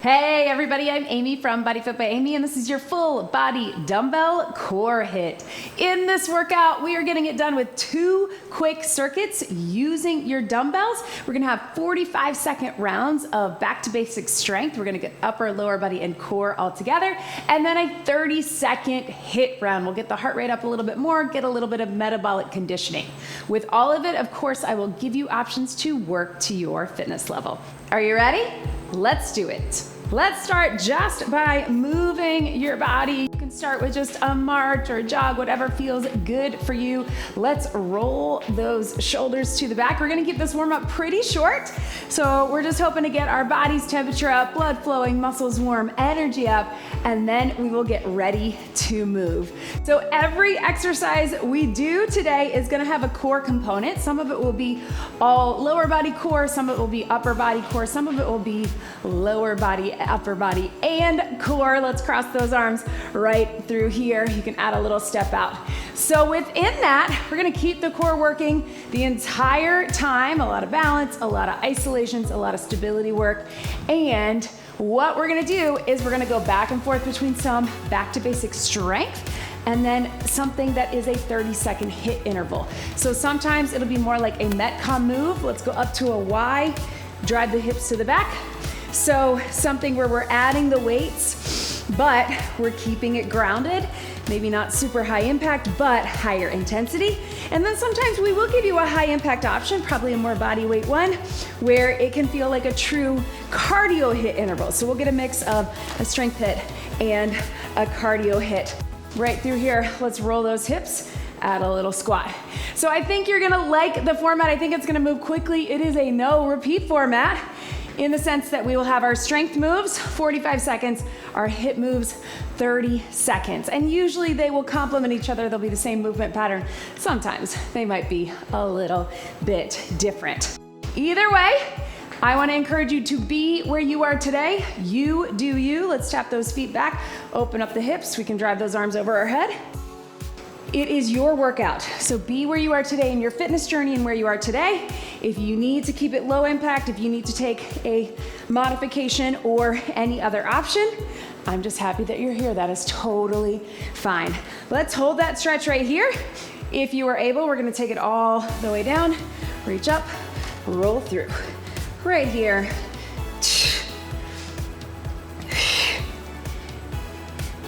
Hey everybody, I'm Amy from BodyFit by Amy, and this is your full body dumbbell core HIIT. In this workout, we are getting it done with 2 quick circuits using your dumbbells. We're gonna have 45-second rounds of back to basic strength. We're gonna get upper, lower body, and core all together, and then a 30-second HIIT round. We'll get the heart rate up a little bit more, get a little bit of metabolic conditioning. With all of it, of course, I will give you options to work to your fitness level. Are you ready? Let's do it. Let's start just by moving your body. You can start with just a march or a jog, whatever feels good for you. Let's roll those shoulders to the back. We're gonna keep this warm up pretty short. So we're just hoping to get our body's temperature up, blood flowing, muscles warm, energy up, and then we will get ready to move. So every exercise we do today is gonna have a core component. Some of it will be all lower body core, some of it will be upper body core, some of it will be lower body, upper body, and core. Let's cross those arms right through here. You can add a little step out. So within that, we're gonna keep the core working the entire time. A lot of balance, a lot of isolations, a lot of stability work. And what we're gonna do is we're gonna go back and forth between some back to basic strength and then something that is a 30-second HIIT interval. So sometimes it'll be more like a Metcon move. Let's go up to a Y, drive the hips to the back. So something where we're adding the weights, but we're keeping it grounded, maybe not super high impact, but higher intensity. And then sometimes we will give you a high impact option, probably a more body weight one, where it can feel like a true cardio HIIT interval. So we'll get a mix of a strength HIIT and a cardio HIIT. Right through here, let's roll those hips, add a little squat. So I think you're gonna like the format. I think it's gonna move quickly. It is a no repeat format, in the sense that we will have our strength moves, 45 seconds, our HIIT moves, 30 seconds. And usually they will complement each other. They'll be the same movement pattern. Sometimes they might be a little bit different. Either way, I wanna encourage you to be where you are today. You do you. Let's tap those feet back, open up the hips. We can drive those arms over our head. It is your workout, so be where you are today in your fitness journey and where you are today. If you need to keep it low impact, if you need to take a modification or any other option, I'm just happy that you're here. That is totally fine. Let's hold that stretch right here. If you are able, we're gonna take it all the way down, reach up, roll through. Right here.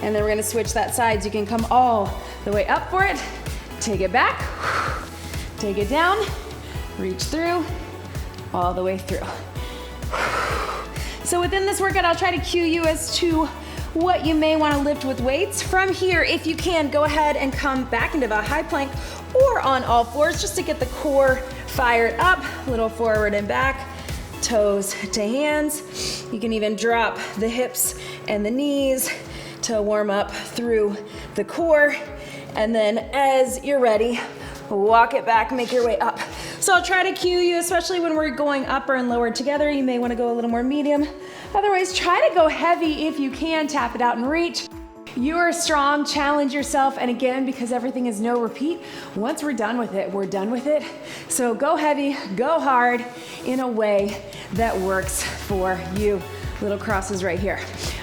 And then we're gonna switch that side so you can come all the way up for it. Take it back, take it down, reach through, all the way through. So within this workout, I'll try to cue you as to what you may wanna lift with weights. From here, if you can, go ahead and come back into the high plank or on all fours just to get the core fired up, a little forward and back, toes to hands. You can even drop the hips and the knees to warm up through the core. And then as you're ready, walk it back, make your way up. So I'll try to cue you, especially when we're going upper and lower together. You may wanna go a little more medium. Otherwise, try to go heavy if you can, tap it out and reach. You are strong, challenge yourself. And again, because everything is no repeat, once we're done with it, we're done with it. So go heavy, go hard in a way that works for you. Little crosses right here.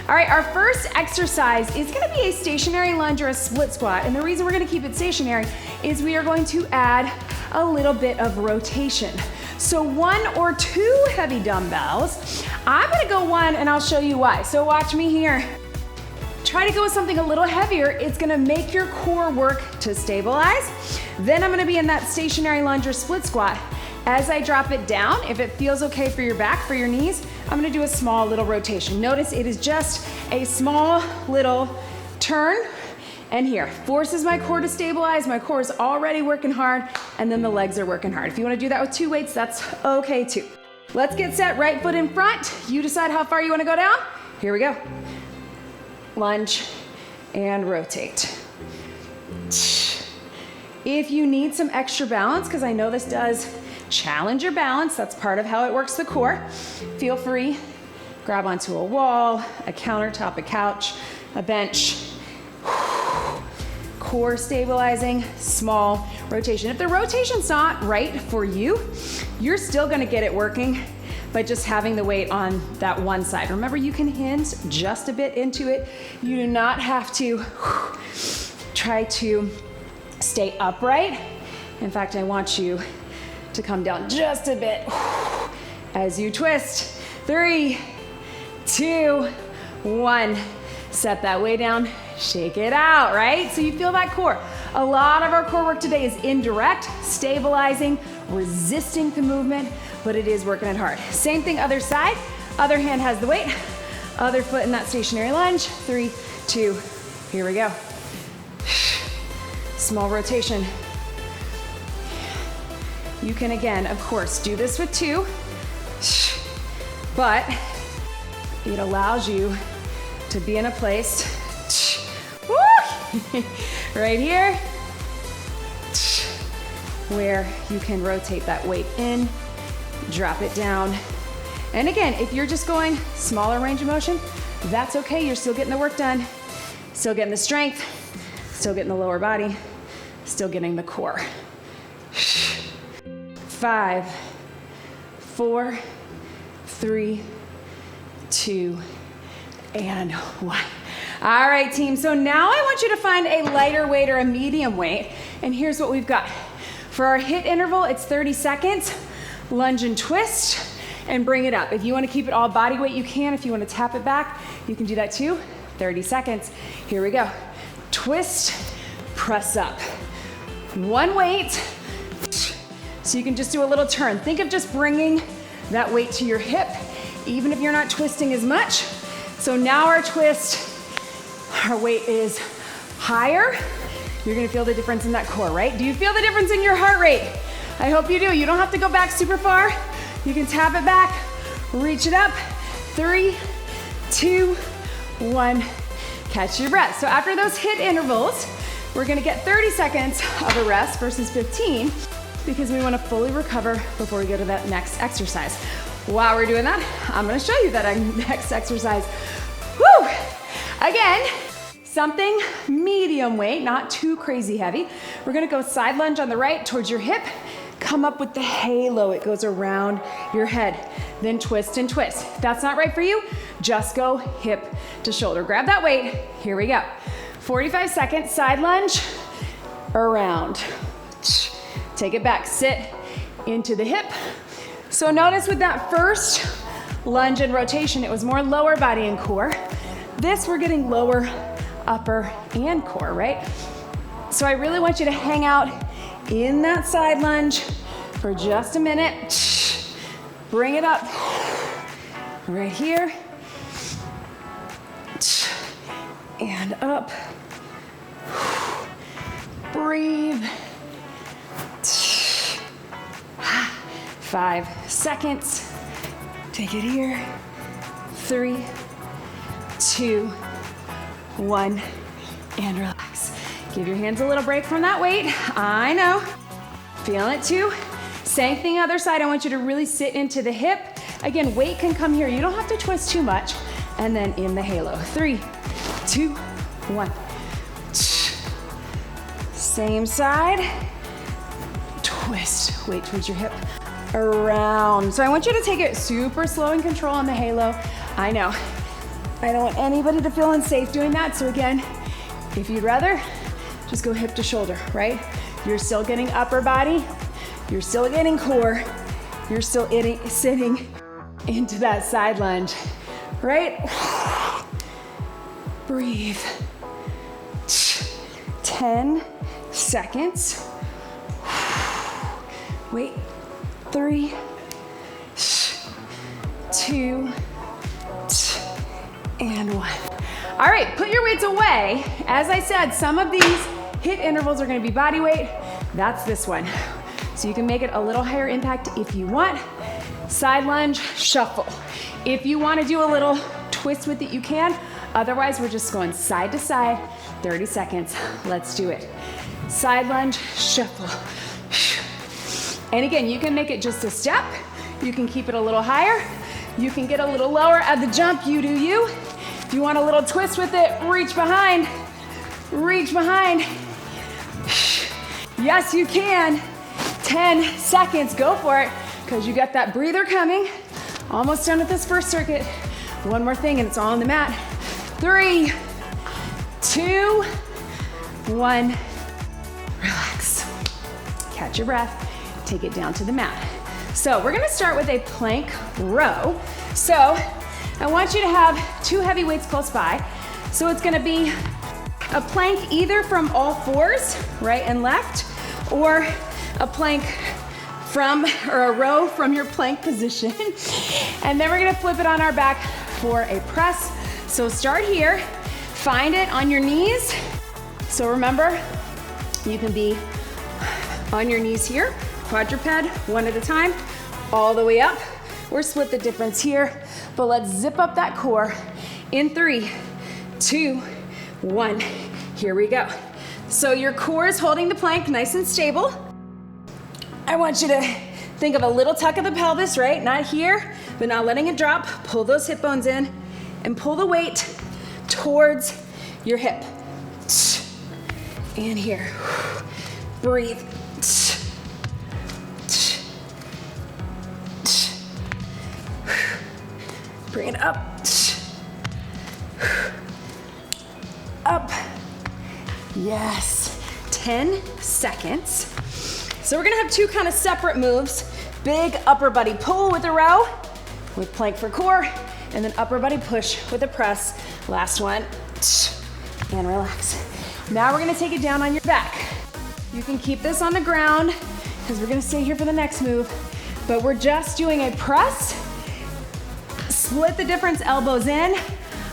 All right, our first exercise is gonna be a stationary lunge or a split squat. And the reason we're gonna keep it stationary is we are going to add a little bit of rotation. So 1 or 2 heavy dumbbells. I'm gonna go 1 and I'll show you why. So watch me here. Try to go with something a little heavier. It's gonna make your core work to stabilize. Then I'm gonna be in that stationary lunge or split squat. As I drop it down, if it feels okay for your back, for your knees, I'm gonna do a small little rotation. Notice it is just a small little turn, and here, forces my core to stabilize. My core is already working hard, and then the legs are working hard. If you wanna do that with 2 weights, that's okay too. Let's get set, right foot in front. You decide how far you wanna go down. Here we go. Lunge and rotate. If you need some extra balance, because I know this does challenge your balance, that's part of how it works the core, feel free, grab onto a wall, a countertop, a couch, a bench. Core stabilizing, small rotation. If the rotation's not right for you, you're still gonna get it working by just having the weight on that one side. Remember, you can hinge just a bit into it. You do not have to try to stay upright. In fact, I want you to come down just a bit as you twist. 3, 2, 1. Set that weight down, shake it out, right? So you feel that core. A lot of our core work today is indirect, stabilizing, resisting the movement, but it is working it hard. Same thing other side. Other hand has the weight. Other foot in that stationary lunge. 3, 2, here we go. Small rotation. You can, again, of course, do this with 2, but it allows you to be in a place right here where you can rotate that weight in, drop it down. And again, if you're just going smaller range of motion, that's okay. You're still getting the work done, still getting the strength, still getting the lower body, still getting the core. 5, 4, 3, 2, and 1. All right, team. So now I want you to find a lighter weight or a medium weight. And here's what we've got. For our HIIT interval, it's 30 seconds. Lunge and twist and bring it up. If you want to keep it all body weight, you can. If you want to tap it back, you can do that too. 30 seconds. Here we go. Twist, press up. One weight. So you can just do a little turn. Think of just bringing that weight to your hip, even if you're not twisting as much. So now our twist, our weight is higher. You're gonna feel the difference in that core, right? Do you feel the difference in your heart rate? I hope you do. You don't have to go back super far. You can tap it back, reach it up. 3, 2, 1, catch your breath. So after those HIIT intervals, we're gonna get 30 seconds of a rest versus 15 because we wanna fully recover before we go to that next exercise. While we're doing that, I'm gonna show you that next exercise. Woo! Again, something medium weight, not too crazy heavy. We're gonna go side lunge on the right towards your hip, come up with the halo. It goes around your head, then twist and twist. If that's not right for you, just go hip to shoulder. Grab that weight, here we go. 45 seconds, side lunge, around. Take it back, sit into the hip. So notice with that first lunge and rotation, it was more lower body and core. This, we're getting lower, upper, and core, right? So I really want you to hang out in that side lunge for just a minute. Bring it up right here. And up. Breathe. 5 seconds. Take it here. 3, 2, 1, and relax. Give your hands a little break from that weight. I know. Feeling it too. Same thing other side. I want you to really sit into the hip. Again, weight can come here. You don't have to twist too much. And then in the halo. 3, 2, 1. Same side. Twist. Weight towards your hip. Around. So I want you to take it super slow and control on the halo. I know. I don't want anybody to feel unsafe doing that. So again, if you'd rather, just go hip to shoulder, right? You're still getting upper body. You're still getting core. You're still sitting into that side lunge, right? Breathe. 10 seconds. Wait. 3, 2, and 1. All right, put your weights away. As I said, some of these HIIT intervals are gonna be body weight. That's this one. So you can make it a little higher impact if you want. Side lunge, shuffle. If you wanna do a little twist with it, you can. Otherwise, we're just going side to side, 30 seconds. Let's do it. Side lunge, shuffle. And again, you can make it just a step. You can keep it a little higher. You can get a little lower at the jump, you do you. If you want a little twist with it, reach behind. Reach behind. Yes, you can. 10 seconds, go for it, because you got that breather coming. Almost done with this first circuit. One more thing and it's all on the mat. 3, 2, 1. Relax. Catch your breath. Take it down to the mat. So we're gonna start with a plank row. So I want you to have 2 heavy weights close by. So it's gonna be a plank either from all fours, right and left, or a plank or a row from your plank position. And then we're gonna flip it on our back for a press. So start here, find it on your knees. So remember, you can be on your knees here, quadruped, one at a time, all the way up, or split the difference here. But let's zip up that core in 3, 2, 1. Here we go. So your core is holding the plank nice and stable. I want you to think of a little tuck of the pelvis, right? Not here, but not letting it drop. Pull those hip bones in and pull the weight towards your hip. And here, breathe. Bring it up. Up. Yes. 10 seconds. So we're gonna have 2 kind of separate moves. Big upper body pull with a row, with plank for core, and then upper body push with a press. Last one. And relax. Now we're gonna take it down on your back. You can keep this on the ground because we're gonna stay here for the next move, but we're just doing a press. Split the difference, elbows in,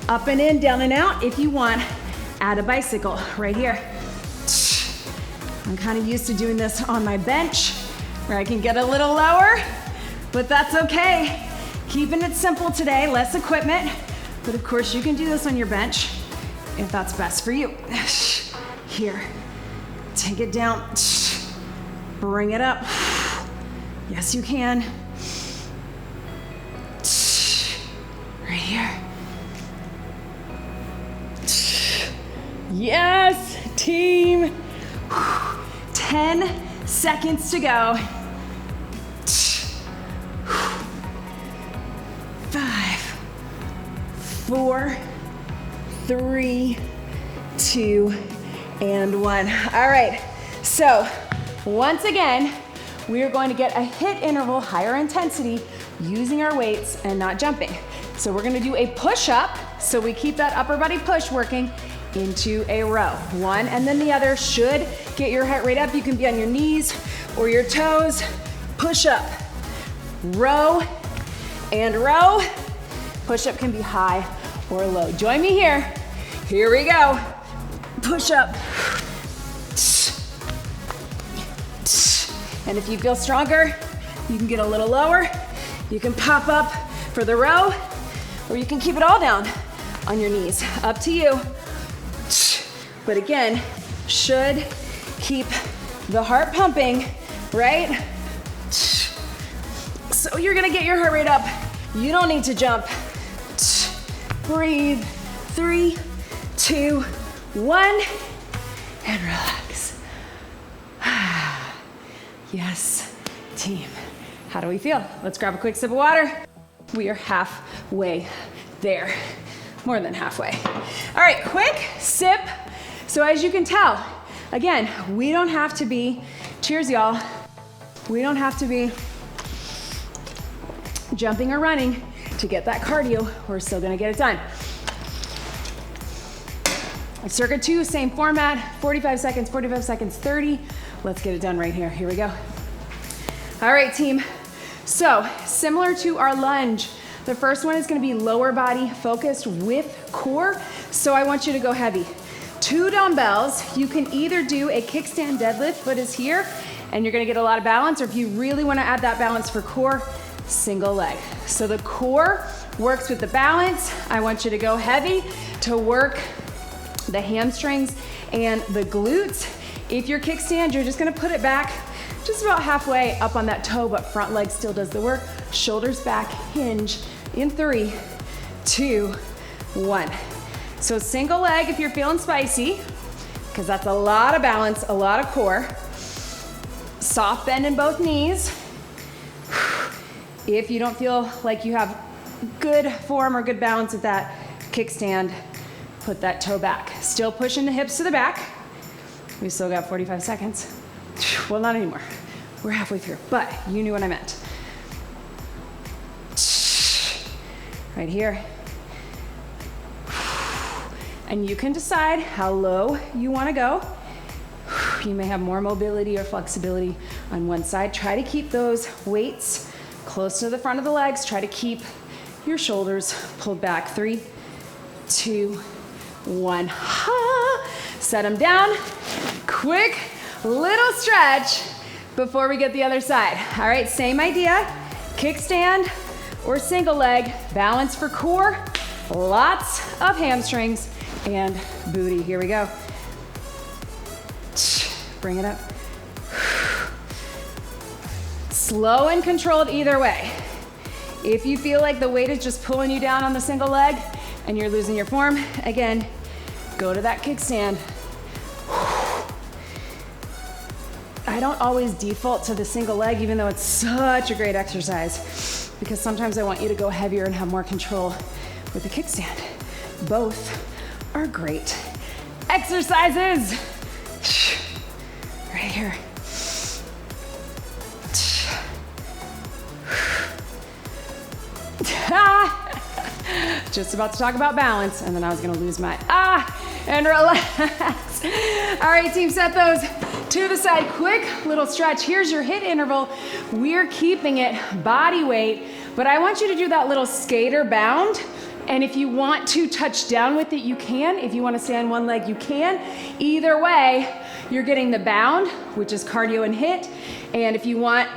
up and in, down and out. If you want, add a bicycle right here. I'm kind of used to doing this on my bench where I can get a little lower, but that's okay. Keeping it simple today, less equipment, but of course you can do this on your bench if that's best for you. Here, take it down, bring it up. Yes, you can. Right here. Yes, team. 10 seconds to go. 5, 4, 3, 2, and 1. All right, so once again, we are going to get a HIIT interval, higher intensity, using our weights and not jumping. So we're gonna do a push-up, so we keep that upper body push working into a row. One and then the other should get your heart rate up. You can be on your knees or your toes. Push up, row, and row. Push up can be high or low. Join me here. Here we go. Push up. And if you feel stronger, you can get a little lower. You can pop up for the row, or you can keep it all down on your knees. Up to you. But again, should keep the heart pumping, right? So you're gonna get your heart rate up. You don't need to jump. Breathe. 3, 2, 1, and relax. Yes, team. How do we feel? Let's grab a quick sip of water. We are halfway there. More than halfway. All right, quick sip. So as you can tell, again, we don't have to be, cheers y'all, we don't have to be jumping or running to get that cardio. We're still gonna get it done. Circuit 2, same format, 45 seconds, 30. Let's get it done right here. Here we go. All right, team. So similar to our lunge, the first one is gonna be lower body focused with core. So I want you to go heavy. 2 dumbbells. You can either do a kickstand deadlift, but is here, and you're gonna get a lot of balance, or if you really wanna add that balance for core, single leg. So the core works with the balance. I want you to go heavy to work the hamstrings and the glutes. If you're kickstand, you're just gonna put it back just about halfway up on that toe, but front leg still does the work. Shoulders back, hinge in 3, 2, 1. So single leg if you're feeling spicy, because that's a lot of balance, a lot of core. Soft bend in both knees. If you don't feel like you have good form or good balance with that kickstand, put that toe back. Still pushing the hips to the back. We still got 45 seconds. Well, not anymore. We're halfway through, but you knew what I meant. Right here. And you can decide how low you want to go. You may have more mobility or flexibility on one side. Try to keep those weights close to the front of the legs. Try to keep your shoulders pulled back. 3, 2, 1. Ha! Set them down. Quick little stretch before we get the other side. All right, same idea. Kickstand or single leg. Balance for core. Lots of hamstrings and booty. Here we go. Bring it up. Slow and controlled either way. If you feel like the weight is just pulling you down on the single leg and you're losing your form, again, go to that kickstand. I don't always default to the single leg, even though it's such a great exercise, because sometimes I want you to go heavier and have more control with the kickstand. Both are great exercises. Right here. Just about to talk about balance, and then I was gonna lose my and relax. All right, team, set those to the side. Quick little stretch. Here's your HIIT interval. We're keeping it body weight, but I want you to do that little skater bound. And if you want to touch down with it, you can. If you want to stay on one leg, you can. Either way, you're getting the bound, which is cardio and HIIT. And if you want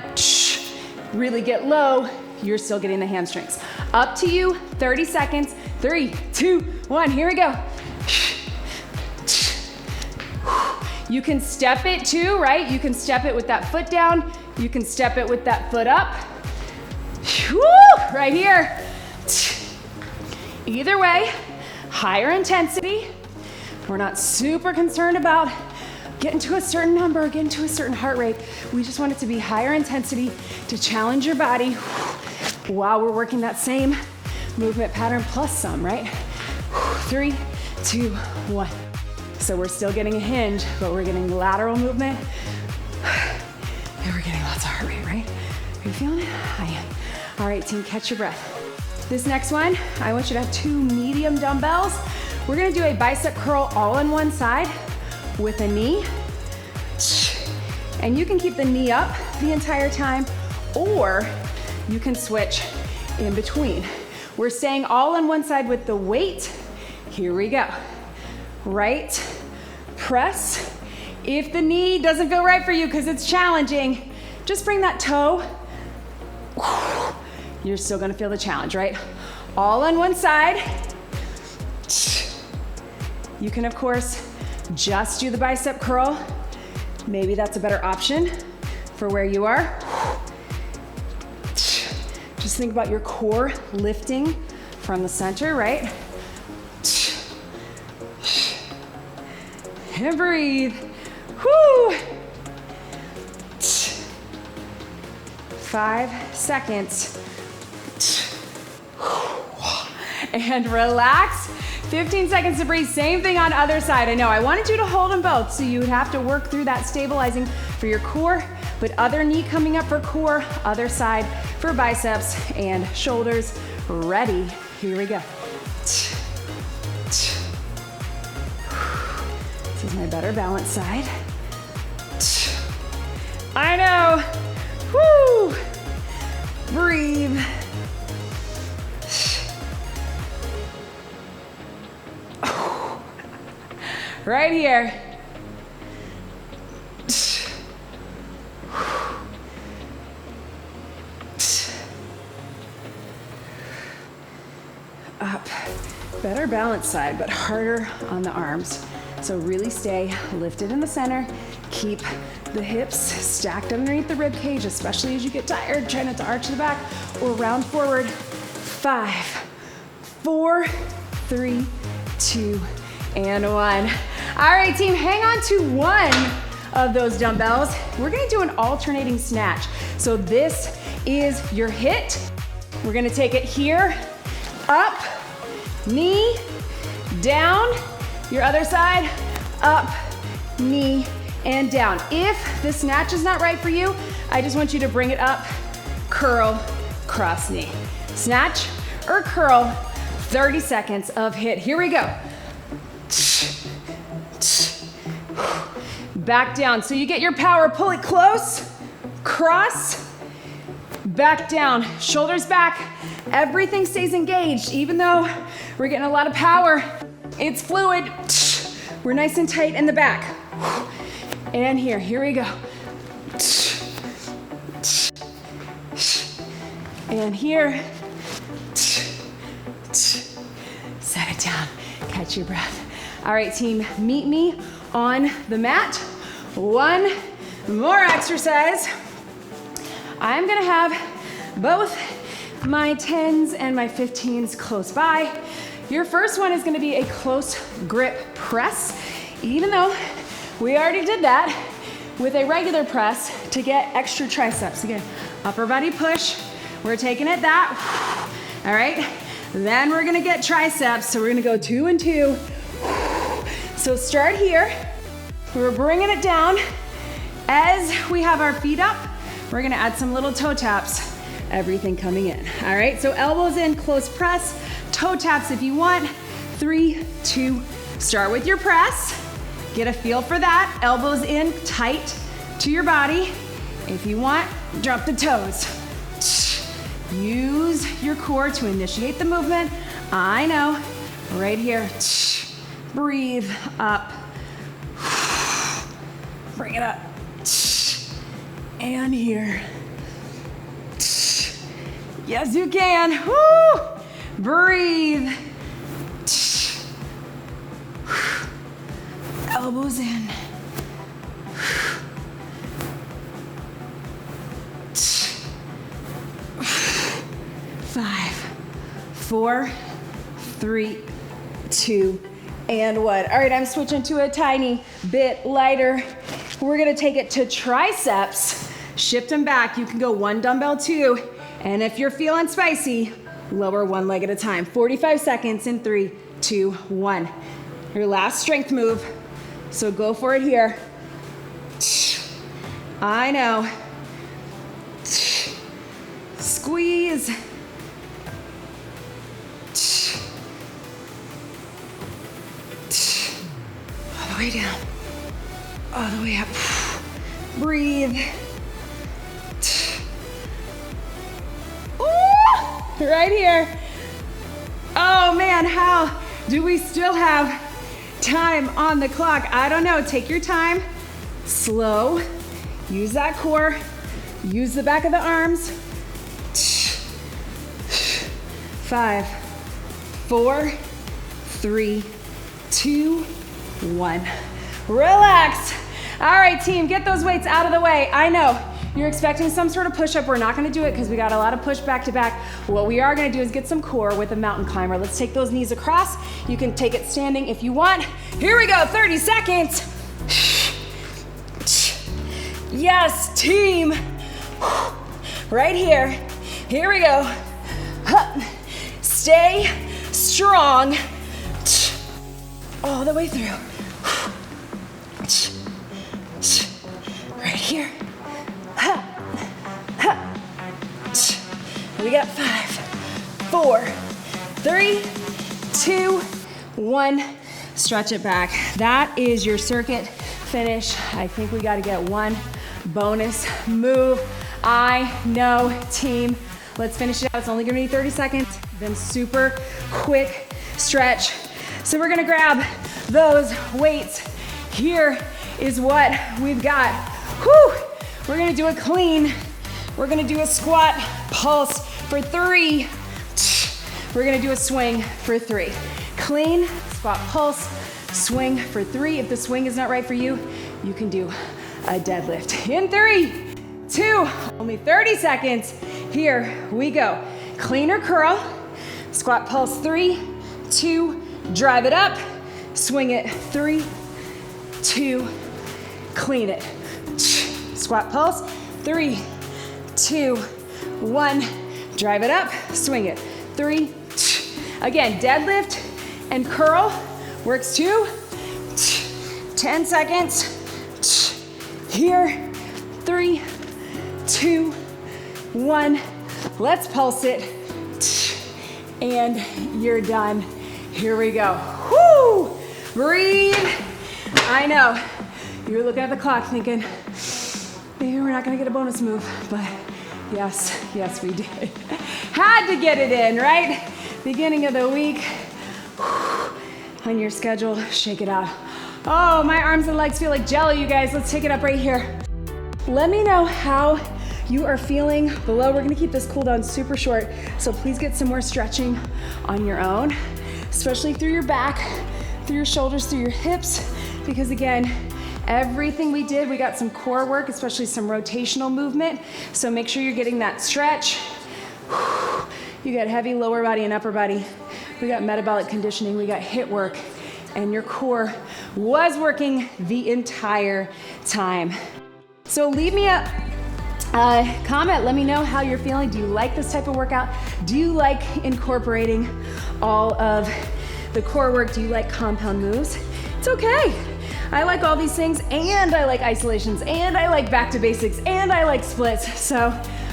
really get low, you're still getting the hamstrings. Up to you, 30 seconds. 3, 2, 1, here we go. You can step it too, right? You can step it with that foot down. You can step it with that foot up. Woo! Right here. Either way, higher intensity. We're not super concerned about getting to a certain number, getting to a certain heart rate. We just want it to be higher intensity to challenge your body while we're working that same movement pattern plus some, right? 3, 2, 1. So we're still getting a hinge, but we're getting lateral movement. And we're getting lots of heart rate, right? Are you feeling it? I am. All right, team, catch your breath. This next one, I want you to have 2 medium dumbbells. We're gonna do a bicep curl all on one side with a knee. And you can keep the knee up the entire time, or you can switch in between. We're staying all on one side with the weight. Here we go. Right, press. If the knee doesn't feel right for you because it's challenging, just bring that toe. You're still gonna feel the challenge, right? All on one side. You can, of course, just do the bicep curl. Maybe that's a better option for where you are. Just think about your core lifting from the center, right? And breathe. Whoo! 5 seconds. And relax. 15 seconds to breathe. Same thing on other side. I know I wanted you to hold them both, so you would have to work through that stabilizing for your core, but other knee coming up for core, other side for biceps and shoulders. Ready? Here we go. This is my better balance side. I know. Woo! Breathe. Right here. Up. Better balance side, but harder on the arms. So really stay lifted in the center. Keep the hips stacked underneath the rib cage, especially as you get tired. Try not to arch the back or round forward. 5, 4, 3, 2, and 1. All right, team, hang on to one of those dumbbells. We're gonna do an alternating snatch. So this is your HIIT. We're gonna take it here, up, knee, down. Your other side, up, knee, and down. If the snatch is not right for you, I just want you to bring it up, curl, cross knee. Snatch or curl, 30 seconds of HIIT. Here we go. Back down. So you get your power, pull it close, cross, back down, shoulders back. Everything stays engaged, even though we're getting a lot of power. It's fluid. We're nice and tight in the back. And here we go. And here. Set it down, catch your breath. All right, team, meet me on the mat. One more exercise. I'm gonna have both my 10s and my 15s close by. Your first one is gonna be a close grip press, even though we already did that with a regular press to get extra triceps. Again, upper body push, we're taking it that, all right? Then we're gonna get triceps, so we're gonna go 2 and 2. So start here, we're bringing it down. As we have our feet up, we're gonna add some little toe taps, everything coming in. All right, so elbows in, close press, toe taps if you want. 3, 2, start with your press. Get a feel for that. Elbows in, tight to your body. If you want, drop the toes. Use your core to initiate the movement. I know, right here. Breathe up. Bring it up. And here. Yes, you can. Woo! Breathe. Elbows in. 5, 4, 3, 2, and 1. All right, I'm switching to a tiny bit lighter. We're gonna take it to triceps. Shift them back. You can go 1 dumbbell, 2, and if you're feeling spicy, lower 1 leg at a time. 45 seconds in 3, 2, 1. Your last strength move, so go for it here. I know. Squeeze. All the way down. All the way up. Breathe. Ooh, right here. Oh man, how do we still have time on the clock? I don't know. Take your time. Slow. Use that core. Use the back of the arms. 5, 4, 3, 2, 1. Relax. All right, team, get those weights out of the way. I know you're expecting some sort of push-up. We're not gonna do it because we got a lot of push back to back. What we are gonna do is get some core with a mountain climber. Let's take those knees across. You can take it standing if you want. Here we go, 30 seconds. Yes, team. Right here. Here we go. Stay strong. All the way through. Right here. We got 5, 4, 3, 2, 1. Stretch it back. That is your circuit finish. I think we got to get one bonus move. I know, team. Let's finish it out. It's only gonna be 30 seconds, then super quick stretch. So we're gonna grab those weights. Here is what we've got. Whew. We're gonna do a clean. We're gonna do a squat pulse for 3. We're gonna do a swing for 3. Clean, squat pulse, swing for 3. If the swing is not right for you, you can do a deadlift. In 3, 2, only 30 seconds. Here we go. Clean or curl, squat pulse 3, 2, drive it up, swing it 3, 2, clean it. Squat pulse 3, 2, 1. Drive it up, swing it. 3. Again, deadlift and curl works 2. 10 seconds. Here. 3, 2, 1. Let's pulse it. And you're done. Here we go. Woo! Breathe. I know. You're looking at the clock thinking, maybe we're not gonna get a bonus move, but yes, we did. Had to get it in, right? Beginning of the week. On your schedule, shake it out. Oh, my arms and legs feel like jelly, you guys. Let's take it up right here. Let me know how you are feeling below. We're gonna keep this cool down super short, so please get some more stretching on your own, especially through your back, through your shoulders, through your hips, because again, everything we did, we got some core work, especially some rotational movement, so make sure you're getting that stretch. You got heavy lower body and upper body. We got metabolic conditioning, we got HIIT work, and your core was working the entire time. So leave me a comment, let me know how you're feeling. Do you like this type of workout? Do you like incorporating all of the core work? Do you like compound moves? It's okay. I like all these things, and I like isolations, and I like back to basics, and I like splits.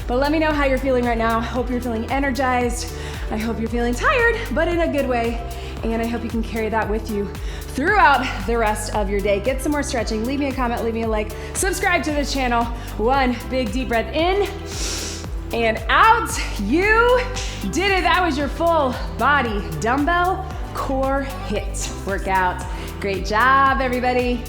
But let me know how you're feeling right now. Hope you're feeling energized. I hope you're feeling tired, but in a good way. And I hope you can carry that with you throughout the rest of your day. Get some more stretching. Leave me a comment, leave me a like. Subscribe to the channel. 1 big deep breath in and out. You did it. That was your full body dumbbell core HIIT workout. Great job, everybody.